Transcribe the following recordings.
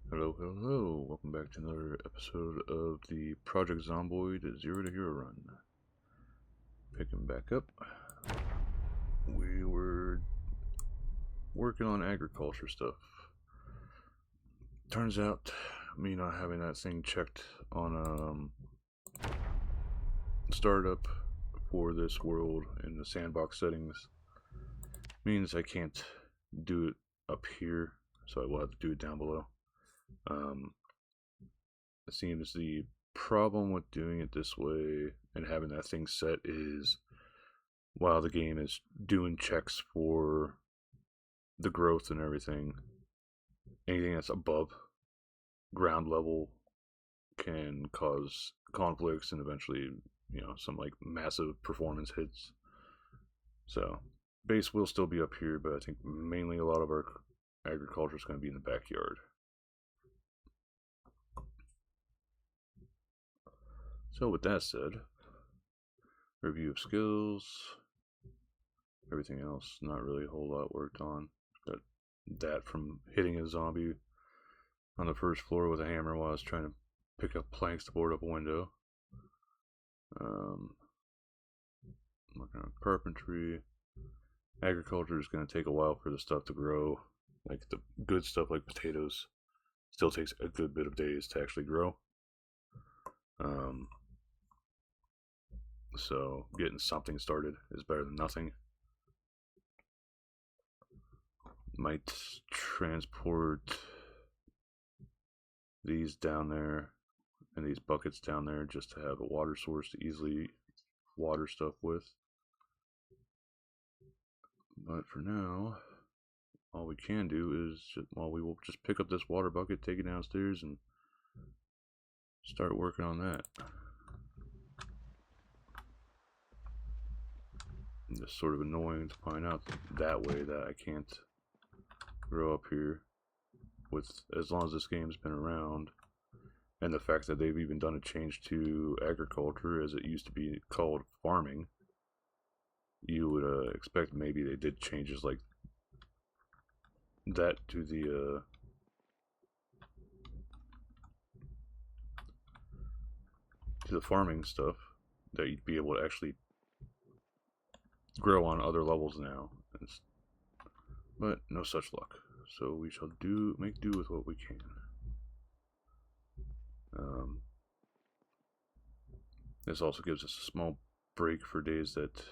Hello, hello, welcome back to another episode of the Project Zomboid Zero to Hero run. Picking back up. We were working on agriculture stuff. Turns out, me not having that thing checked on startup for this world in the sandbox settings means I can't do it up here, so I will have to do it down below. It seems the problem with doing it this way and having that thing set is while the game is doing checks for the growth and everything, anything that's above ground level can cause conflicts and eventually, some like massive performance hits. So, base will still be up here, but I think mainly a lot of our agriculture is going to be in the backyard. So with that said, review of skills, everything else, not really a whole lot worked on. Got that from hitting a zombie on the first floor with a hammer while I was trying to pick up planks to board up a window. Working on carpentry. Agriculture is going to take a while for the stuff to grow. Like the good stuff like potatoes still takes a good bit of days to actually grow. So getting something started is better than nothing. Might transport these down there and these buckets down there just to have a water source to easily water stuff with. But for now, all we can do is we will just pick up this water bucket, take it downstairs, and start working on that. And it's sort of annoying to find out that way that I can't grow up here with as long as this game's been around, and the fact that they've even done a change to agriculture as it used to be called farming. You would expect maybe they did changes like that to the farming stuff, that you'd be able to actually grow on other levels now. But no such luck. So we shall make do with what we can. This also gives us a small break for days that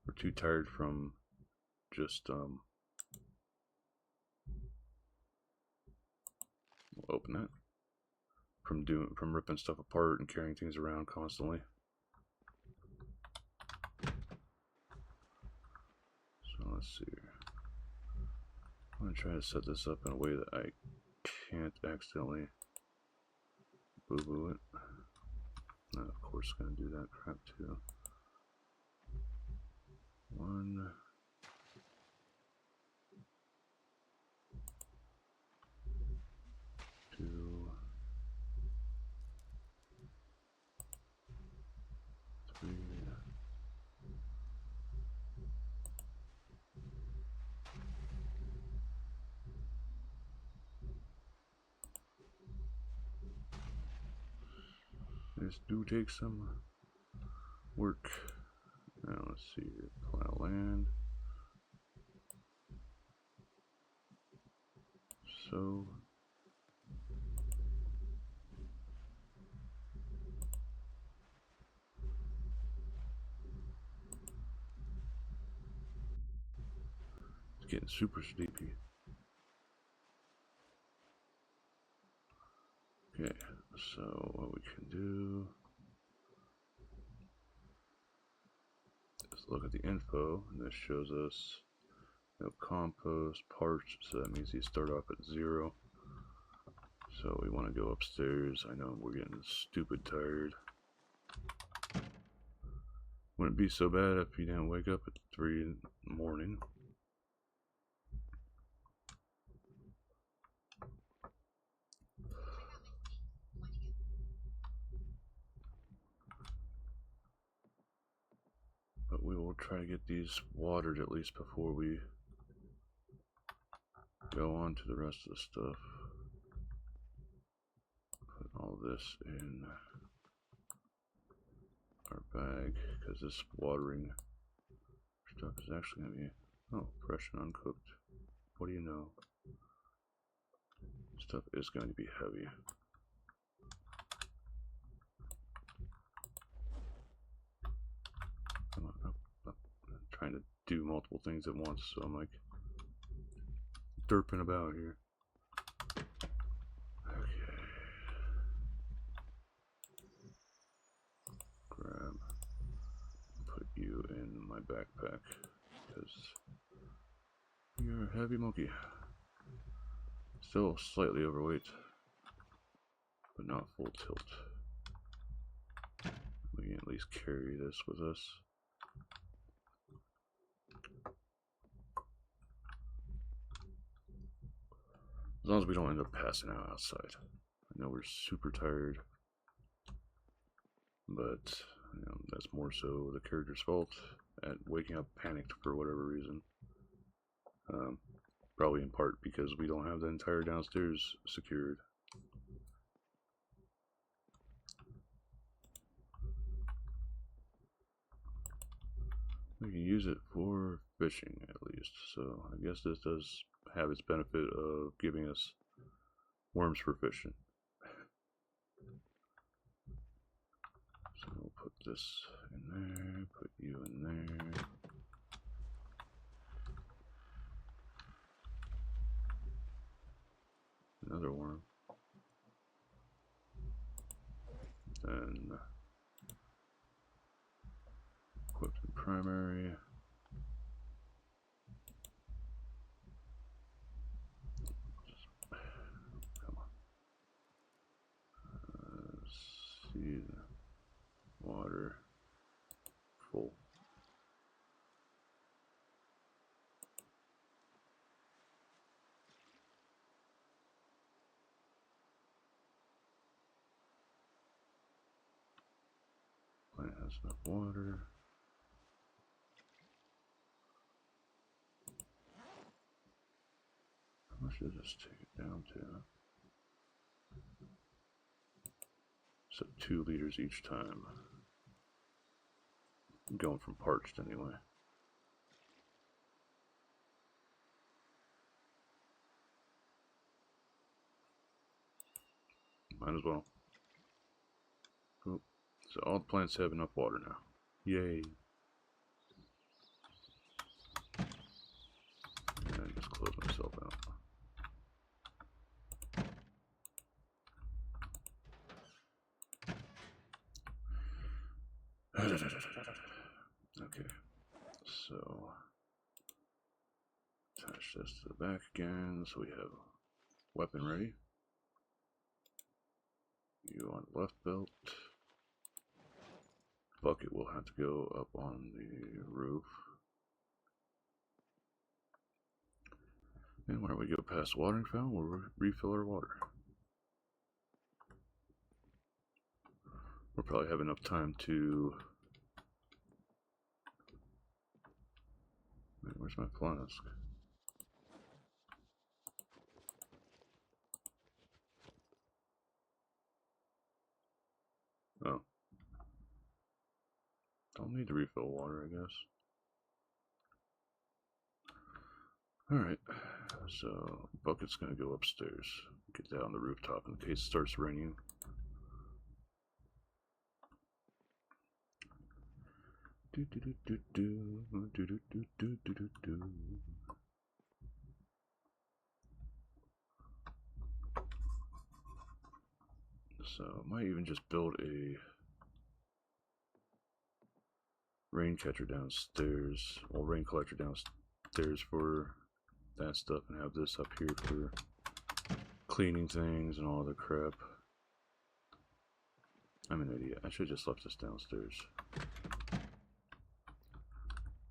we're too tired from just we'll open that, from ripping stuff apart and carrying things around constantly. So let's see here. I'm gonna try to set this up in a way that I can't accidentally boo-boo it. And of course gonna do that crap too. 1, 2, 3. This do take some work. Now let's see here. Plow land. So it's getting super sleepy. Okay, so what we can do is look at the info, and this shows us no compost, parts, so that means you start off at 0. So we want to go upstairs. I know we're getting stupid tired. Wouldn't be so bad if you didn't wake up at 3 in the morning. But we will try to get these watered at least before we go on to the rest of the stuff. Put all this in our bag because this watering stuff is actually going to be, oh, fresh and uncooked. What do you know? Stuff is going to be heavy. Come on, up, up. I'm trying to do multiple things at once, so I'm like derping about here. Okay. Grab, put you in my backpack because you're a heavy monkey. Still slightly overweight, but not full tilt. We can at least carry this with us. As long as we don't end up passing out outside. I know we're super tired, but you know, that's more so the character's fault at waking up panicked for whatever reason. Probably in part because we don't have the entire downstairs secured. We can use it for fishing at least, so I guess this does have its benefit of giving us worms for fishing. So we'll put this in there, put you in there. Another worm. Then equipped in primary. Come on. Seed, water, full. Plant has enough water. How much does this take it down to? So 2 liters each time. I'm going from parched anyway. Might as well. Cool. So all the plants have enough water now. Yay. And just close myself out. Okay, so attach this to the back again, so we have weapon ready. You on the left belt. Bucket will have to go up on the roof. And whenever we go past the watering fountain, we'll refill our water. We'll probably have enough time to... Where's my flask? Oh. Don't need to refill water, I guess. Alright, so bucket's gonna go upstairs. Get that on the rooftop in case it starts raining. So I might even just build a rain catcher downstairs, or rain collector downstairs for that stuff, and have this up here for cleaning things and all other crap. I'm an idiot. I should have just left this downstairs.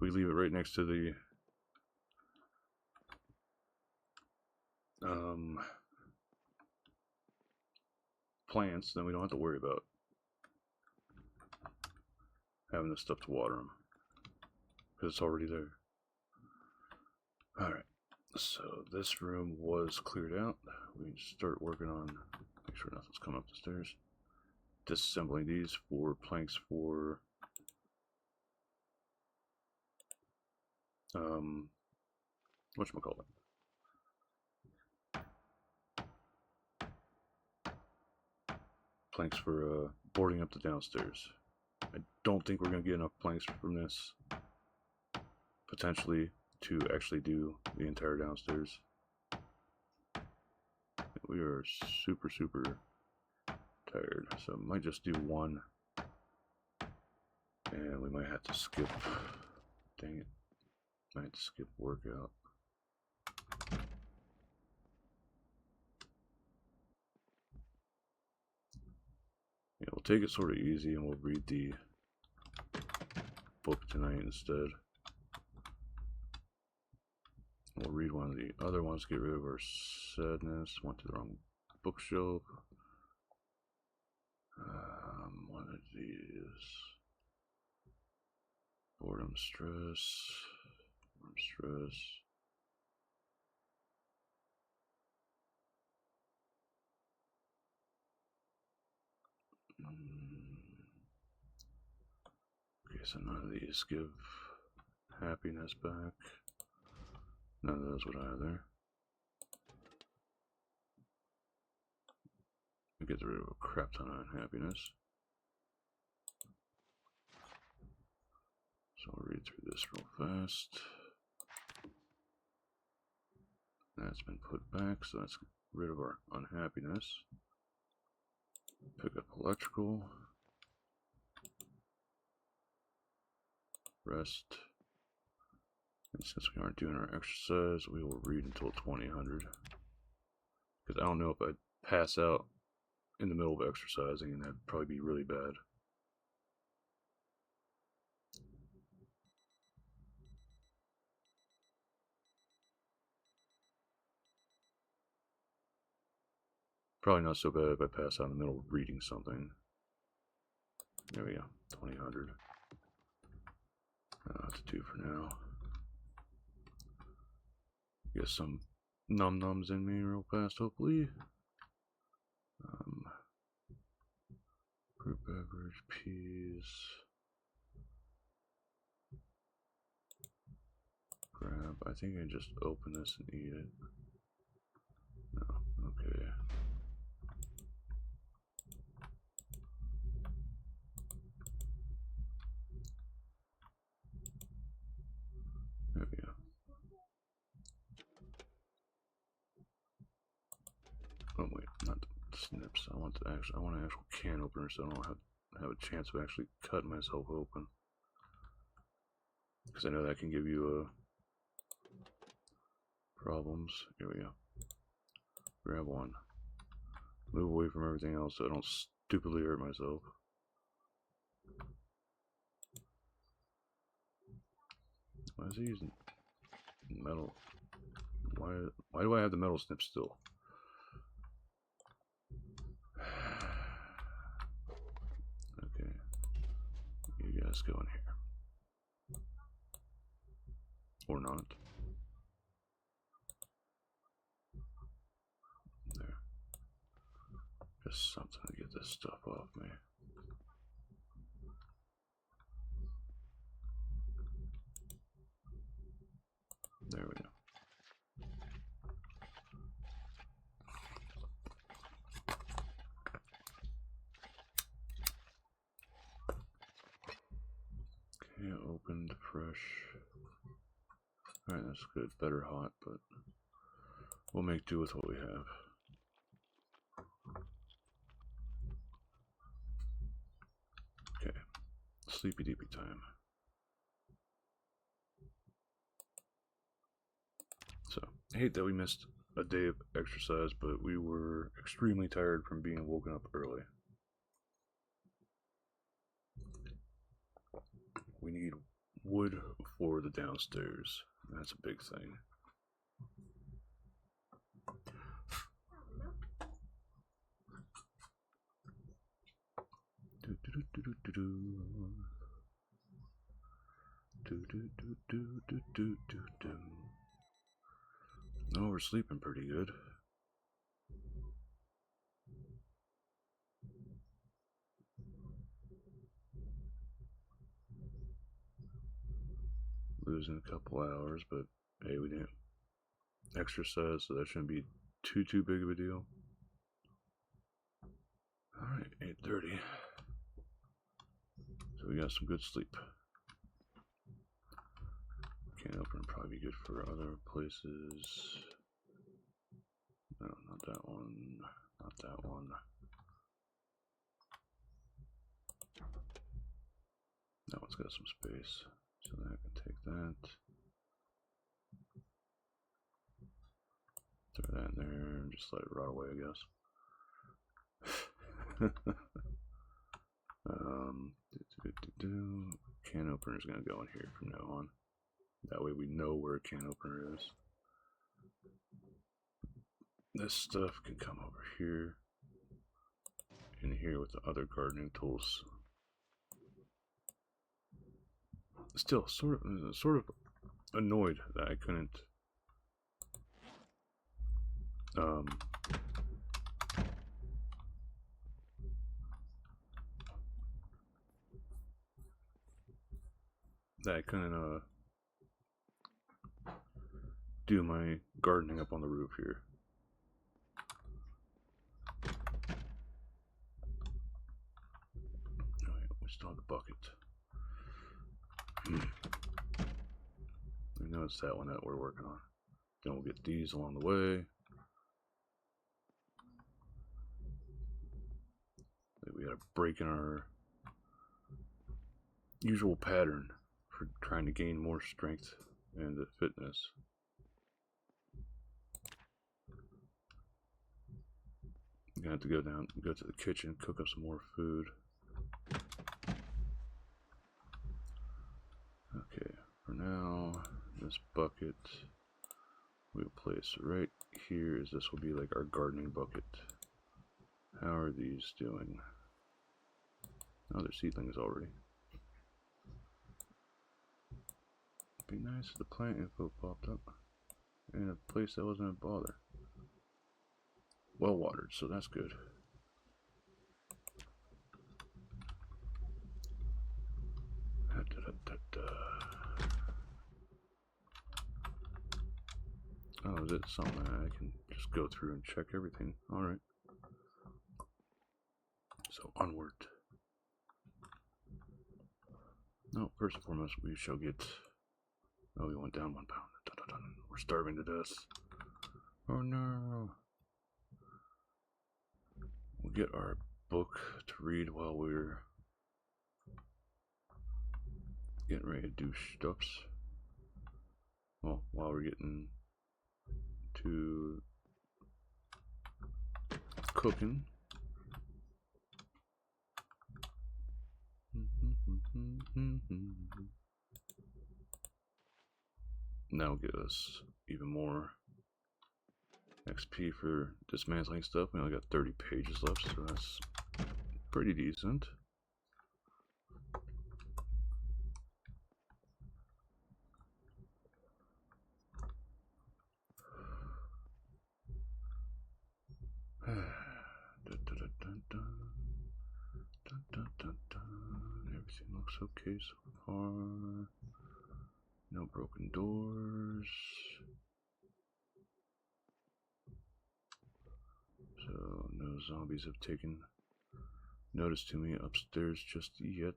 We leave it right next to the plants, then we don't have to worry about having this stuff to water them because it's already there. Alright, So this room was cleared out. We start working on, make sure nothing's coming up the stairs. Disassembling these for planks for whatchamacallit. Planks for boarding up the downstairs. I don't think we're going to get enough planks from this, potentially, to actually do the entire downstairs. We are super tired, so I might just do one, and we might have to skip. Dang it, might have to skip workout. Yeah, we'll take it sort of easy, and we'll read the book tonight instead. We'll read one of the other ones, get rid of our sadness. Went to the wrong bookshelf. One of these. Boredom, stress. Boredom, stress. Okay, so none of these give happiness back. None of those would either. We get rid of a crap ton of unhappiness. So I'll read through this real fast. That's been put back, so that's rid of our unhappiness. Pick up electrical. Rest. And since we aren't doing our exercise, we will read until 2000. Because I don't know if I'd pass out in the middle of exercising, and that'd probably be really bad. Probably not so bad if I pass out in the middle of reading something. There we go, 2000. That's 2 for now. Get some num-nums in me real fast, hopefully. Fruit beverage, peas. Grab. I think I just open this and eat it. No, okay. There we go. Oh wait, not the snips. I want an actual can opener, so I don't have a chance of actually cutting myself open. Because I know that can give you problems. Here we go. Grab one. Move away from everything else so I don't stupidly hurt myself. Why is he using metal? Why do I have the metal snip still? Okay. You guys go in here. Or not. There. Just something to get this stuff off me. There we go. Okay, opened, fresh. Alright, that's good. Better hot, but we'll make do with what we have. Okay, sleepy deepy time. So, I hate that we missed a day of exercise, but we were extremely tired from being woken up early. We need wood for the downstairs. That's a big thing. Oh, we're sleeping pretty good. Losing a couple hours, but hey, we didn't exercise, so that shouldn't be too big of a deal. Alright, 8:30. So we got some good sleep. Can't open, probably be good for other places. No, not that one. Not that one. That one's got some space, so then I can take that. Throw that in there and just let it rot away, I guess. Can opener is going to go in here from now on. That way we know where a can opener is. This stuff can come over here, in here with the other gardening tools. Still, sort of annoyed that I couldn't do my gardening up on the roof here. Alright, we still have the bucket. We know it's that one that we're working on. Then we'll get these along the way. We gotta break in our usual pattern for trying to gain more strength and fitness. You're gonna have to go to the kitchen, cook up some more food. Okay, for now, this bucket we'll place right here, as this will be like our gardening bucket. How are these doing? Oh, they're seedlings already. It'd be nice if the plant info popped up in a place that wasn't a bother. Well watered, so that's good. Oh, is it something that I can just go through and check everything? Alright. So, onward. No, first and foremost, we shall get... Oh, we went down 1 pound. Dun, dun, dun. We're starving to death. Oh no. We'll get our book to read while we're getting ready to do stuffs. Well, while we're getting to cooking. That'll give us even more XP for dismantling stuff. We only got 30 pages left, so that's pretty decent. Everything looks okay so far. No broken doors. So no zombies have taken notice to me upstairs just yet.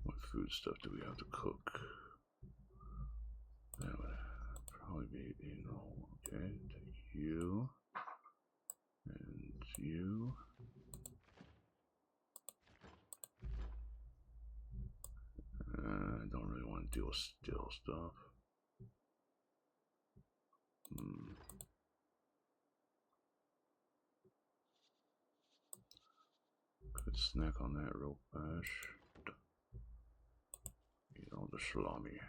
What food stuff do we have to cook? That would probably be, okay, take you and you. I don't really want to deal with steel stuff. Could snack on that real fast. Eat all the salami.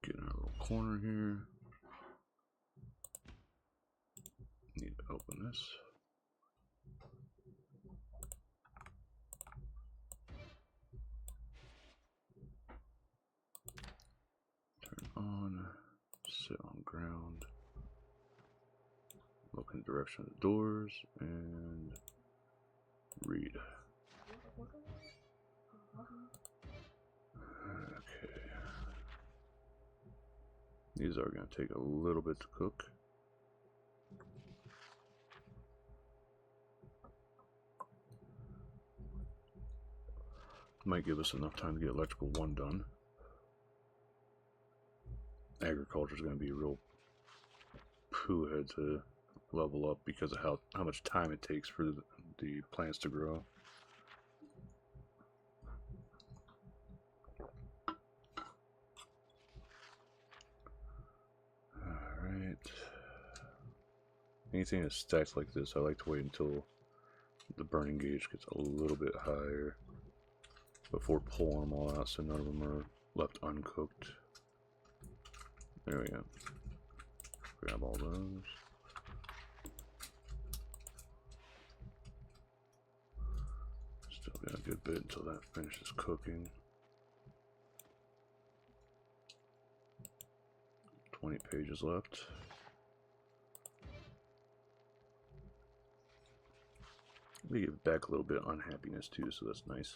Get in our little corner here. Need to open this. Sit on ground. Look in the direction of the doors and read. Okay. These are going to take a little bit to cook. Might give us enough time to get electrical 1 done. Agriculture is going to be a real poo head to level up because of how much time it takes for the plants to grow. Alright. Anything that's stacked like this, I like to wait until the burning gauge gets a little bit higher before pulling them all out so none of them are left uncooked. There we go. Grab all those. Still got a good bit until that finishes cooking. 20 pages left. We get back a little bit of unhappiness too, so that's nice.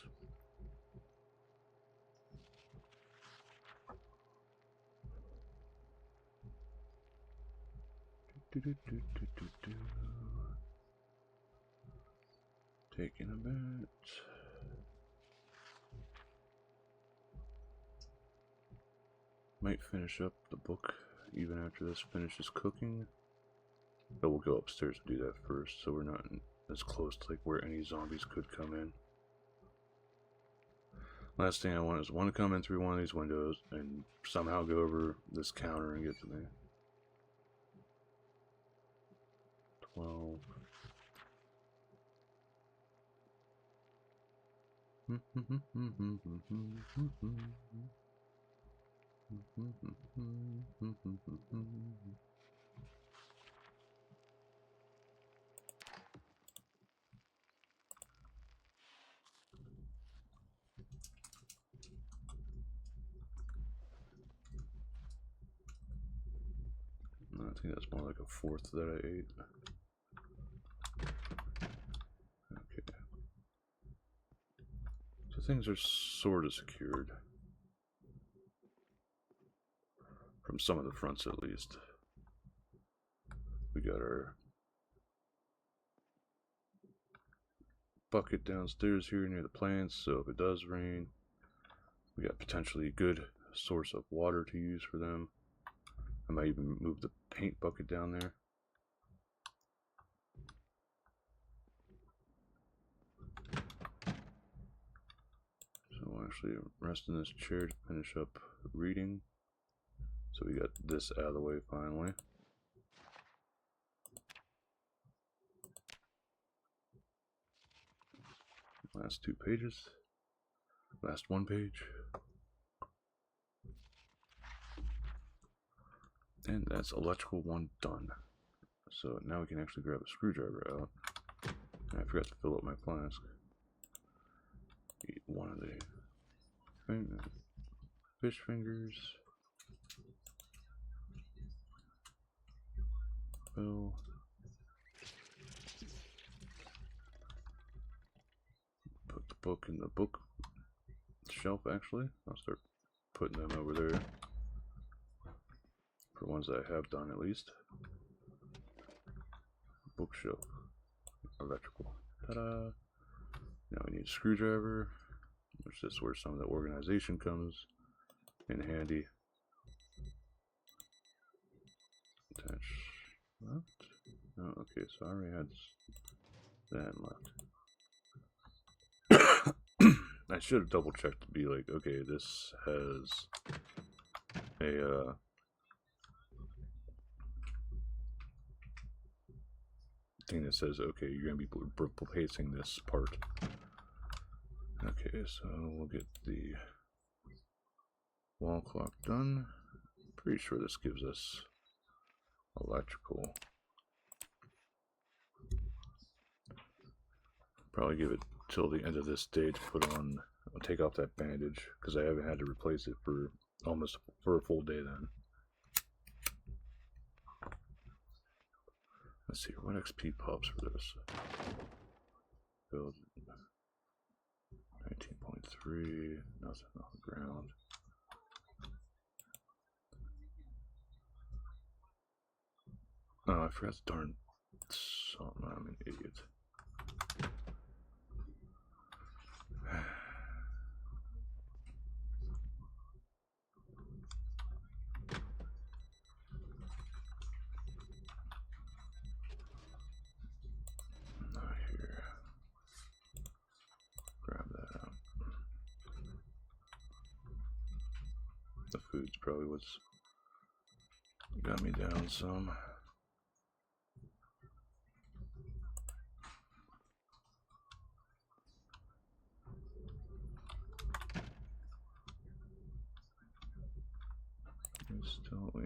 Taking a bit. Might finish up the book even after this finishes cooking. But we'll go upstairs and do that first so we're not as close to like where any zombies could come in. Last thing I want is one to come in through one of these windows and somehow go over this counter and get to me. 12. I think that's more like a 4th that I ate. Okay. So things are sort of secured. From some of the fronts at least. We got our bucket downstairs here near the plants, so if it does rain, we got potentially a good source of water to use for them. I might even move the paint bucket down there. So we'll actually rest in this chair to finish up reading. So we got this out of the way finally. Last 2 pages. Last 1 page. And that's electrical 1 done. So now we can actually grab a screwdriver out. And I forgot to fill up my flask. Eat one of the fish fingers. Fill. Put the book in the book shelf actually. I'll start putting them over there. For ones that I have done at least. Bookshelf. Electrical. Ta-da! Now we need a screwdriver, which is where some of the organization comes in handy. Attach left. Oh, okay, so I already had that left. I should have double checked to be like, okay, this has a thing that says, okay, you're going to be replacing this part. Okay, so we'll get the wall clock done. Pretty sure this gives us electrical. Probably give it till the end of this day to put on, take off that bandage, because I haven't had to replace it for almost for a full day then. Let's see, what XP pops for this? Build 19.3, nothing on the ground. Oh, I forgot the darn something. I'm an idiot. Not here. Grab that out. The food's probably what's got me down some.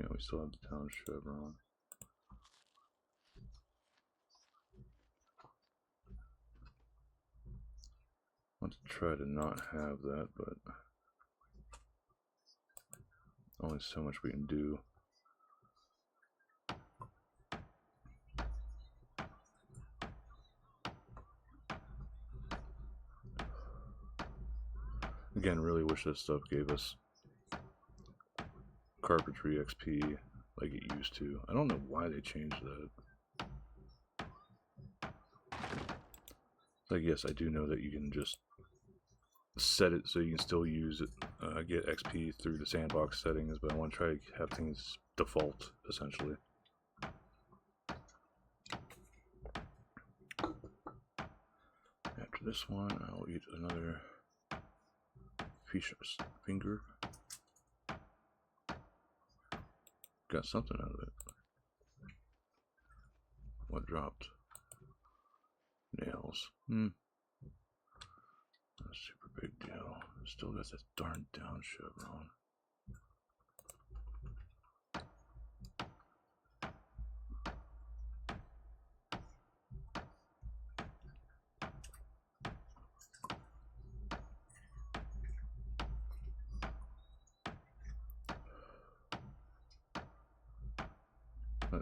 We still have the town chevron. I want to try to not have that, but only so much we can do. Again, really wish this stuff gave us carpentry XP like it used to. I don't know why they changed that. Like, yes, I do know that you can just set it so you can still use it, get XP through the sandbox settings, but I want to try to have things default, essentially. After this one, I'll eat another fish's finger. Got something out of it. What dropped? Nails. Not a super big deal. Still got that darn down chevron.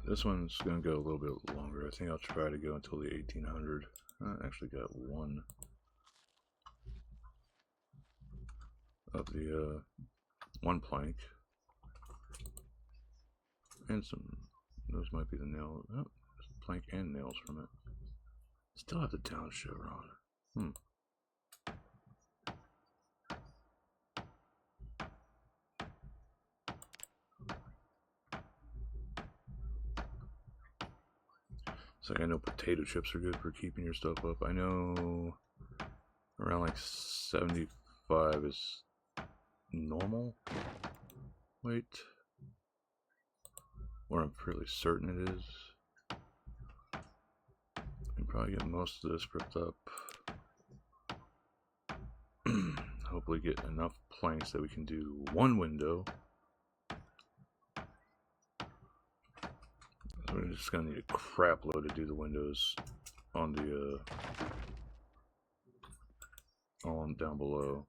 This one's going to go a little bit longer. I think I'll try to go until the 1800. I actually got one of the one plank and some. Those might be the nails. Oh, plank and nails from it. Still have the down chevron. It's like, I know potato chips are good for keeping your stuff up. I know around like 75 is normal weight, or I'm fairly certain it is. You can probably get most of this ripped up. Hopefully get enough planks that we can do one window. We're just gonna need a crap load to do the windows on the on down below.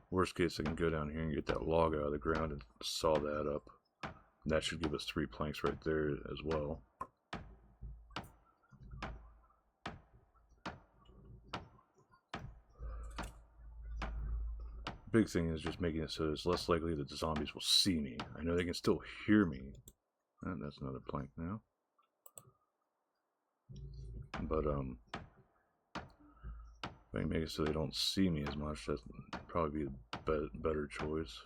Worst case, I can go down here and get that log out of the ground and saw that up. And that should give us 3 planks right there as well. Big thing is just making it so it's less likely that the zombies will see me. I know they can still hear me. And that's another plank now. But if I can make it so they don't see me as much, that'd probably be a better choice.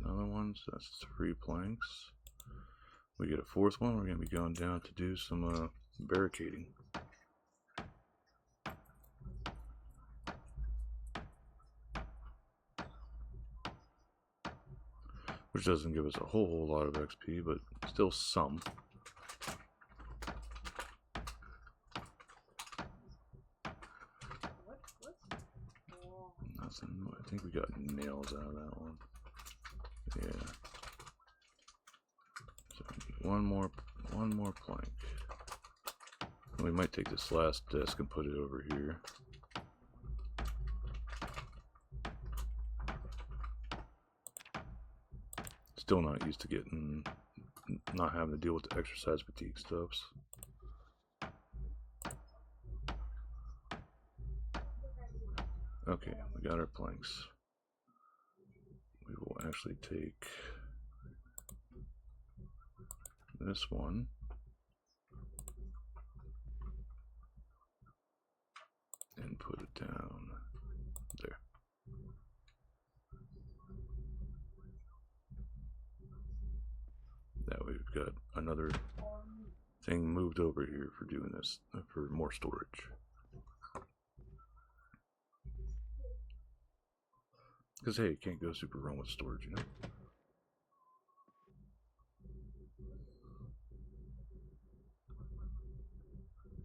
Another one, so that's 3 planks. We get a 4th one, we're going to be going down to do some barricading. Which doesn't give us a whole lot of XP, but still some. Nothing. I think we got nails out of that one. Yeah. So one more plank. We might take this last desk and put it over here. Still not used to not having to deal with the exercise fatigue stuffs. Okay, we got our planks. We will actually take this one and put it down there. That way we've got another thing moved over here for doing this, for more storage. Because hey, you can't go super wrong with storage, you know?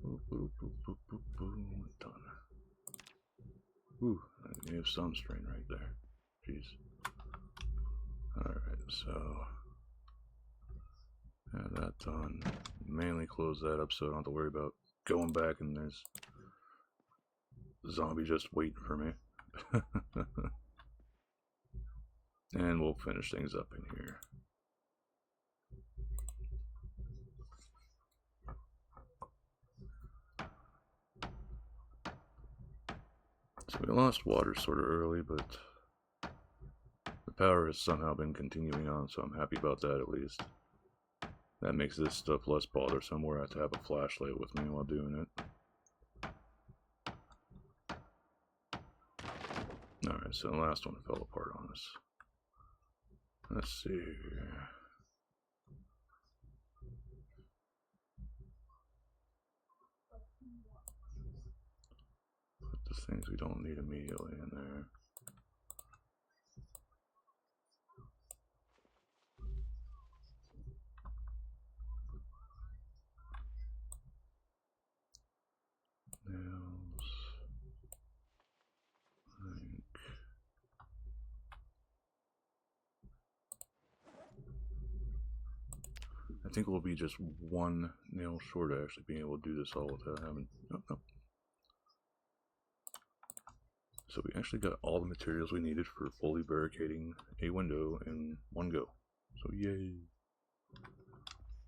Boop, boop, boop, boop, boop, boop. Done. Ooh, you have some strain right there. Jeez. Alright, so have that done. Mainly close that up so I don't have to worry about going back and there's a zombie just waiting for me. And we'll finish things up in here. So we lost water sort of early, but the power has somehow been continuing on, so I'm happy about that at least. That makes this stuff less bothersome where I have to have a flashlight with me while doing it. Alright, so the last one fell apart on us. Let's see here. Put the things we don't need immediately in there. Nails. I think we'll be just one nail short of actually being able to do this all without having... No. So we actually got all the materials we needed for fully barricading a window in one go. So yay!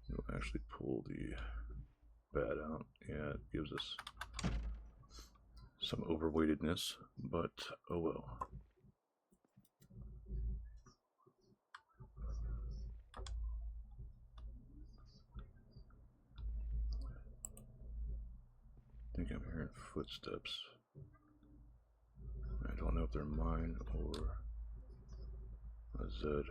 We'll actually pull the bat out. Yeah, it gives us some overweightedness, but oh well. I think I'm hearing footsteps. I don't know if they're mine or a Zed.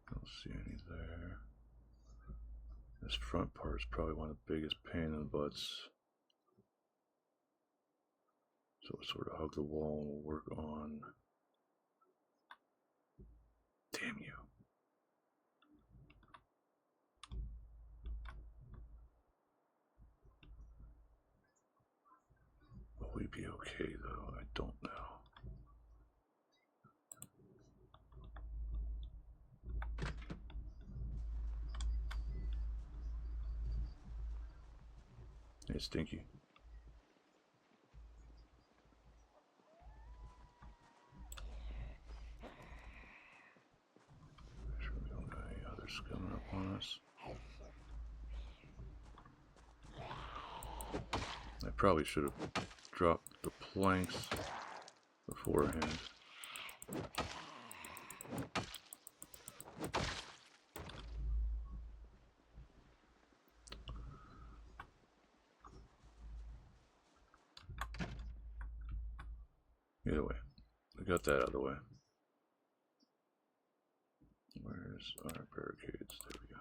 I don't see any there. This front part is probably one of the biggest pain in the butts. So we'll sort of hug the wall and we'll work on... Damn you. Will we be okay though? I don't know. Hey, Stinky. Make sure we don't got any others coming up on us. I probably should have dropped the planks beforehand. Either way, we got that out of the way. Where's our barricades? There we go.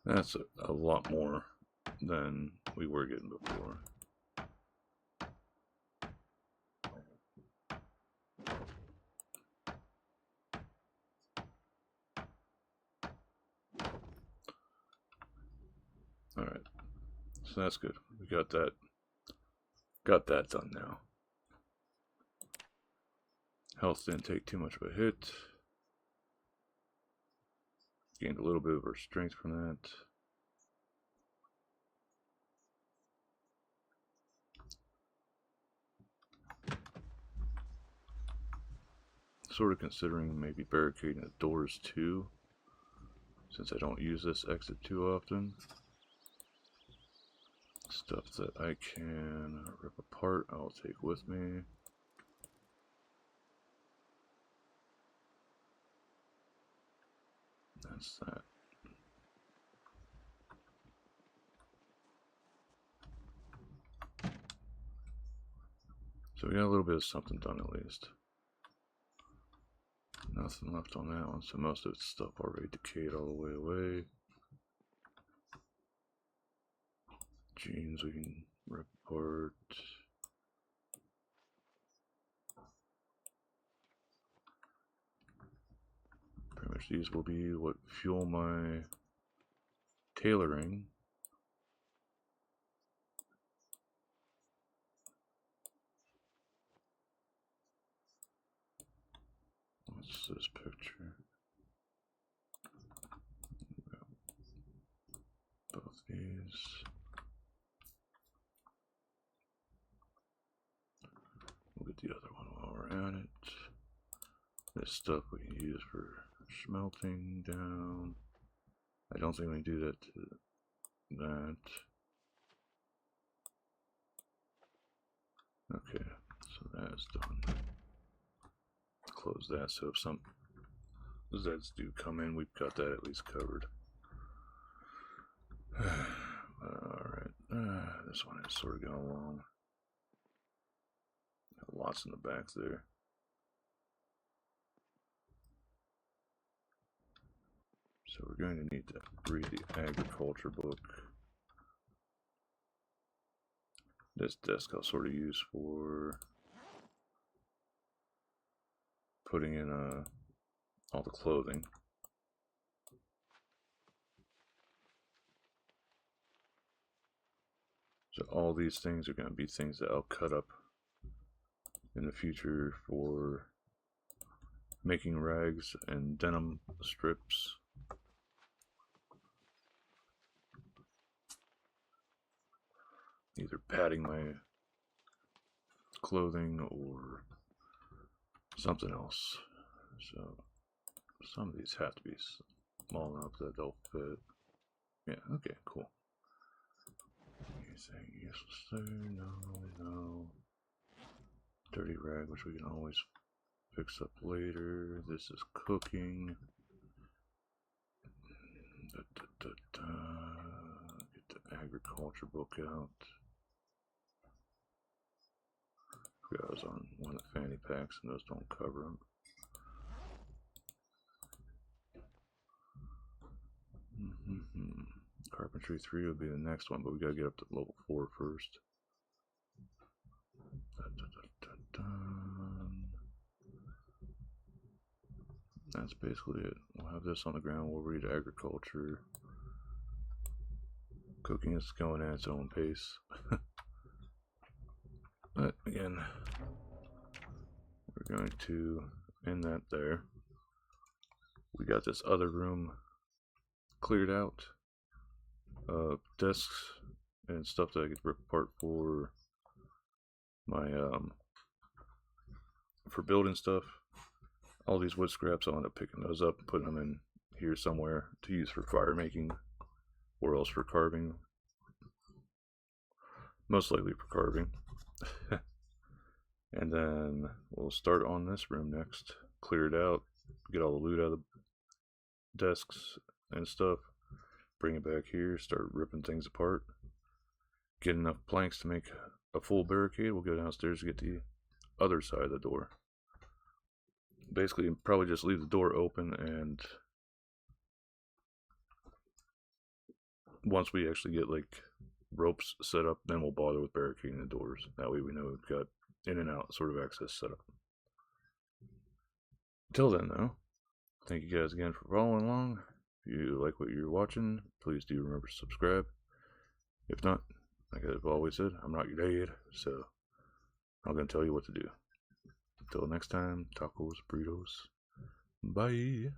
That's a lot more than we were getting before. Alright, so that's good. We got that done now. Health didn't take too much of a hit. Gained a little bit of our strength from that. Sort of considering maybe barricading the doors too, since I don't use this exit too often. Stuff that I can rip apart, I'll take with me. That's that. So we got a little bit of something done at least. Nothing left on that one, so most of its stuff already decayed all the way away. Jeans we can rip apart. Pretty much these will be what fuel my tailoring. What's this picture? Both these. We'll get the other one while we're at it. This stuff we can use for smelting down. I don't think we can do that to that. Okay, so that's done. Close that so if some Zeds do come in, we've got that at least covered. Alright, this one is sort of going along. Got lots in the back there. So we're going to need to read the agriculture book. This desk I'll sort of use for putting in all the clothing. So all these things are going to be things that I'll cut up in the future for making rags and denim strips. Either padding my clothing or something else. So some of these have to be small enough that they'll fit. Yeah, okay, cool. Anything useless there? No. Dirty rag, which we can always fix up later. This is cooking. Get the agriculture book out. I was on one of the fanny packs and those don't cover them. Carpentry 3 will be the next one, but we gotta get up to level 4 first. That's basically it. We'll have this on the ground, we'll read agriculture. Cooking is going at its own pace. But again, we're going to end that there. We got this other room cleared out. Desks and stuff that I could rip apart for my for building stuff. All these wood scraps, I'll end up picking those up and putting them in here somewhere to use for fire making or else for carving. Most likely for carving. And then we'll start on this room next. Clear it out, get all the loot out of the desks and stuff, bring it back here, start ripping things apart, get enough planks to make a full barricade. We'll go downstairs to get the other side of the door. Basically, probably just leave the door open, and once we actually get like ropes set up, then we'll bother with barricading the doors. That way we know we've got in and out sort of access set up. Until then though, thank you guys again for following along. If you like what you're watching, please do remember to subscribe. If not, like I've always said, I'm not your dad, so I'm not going to tell you what to do. Until next time, tacos, burritos. Bye.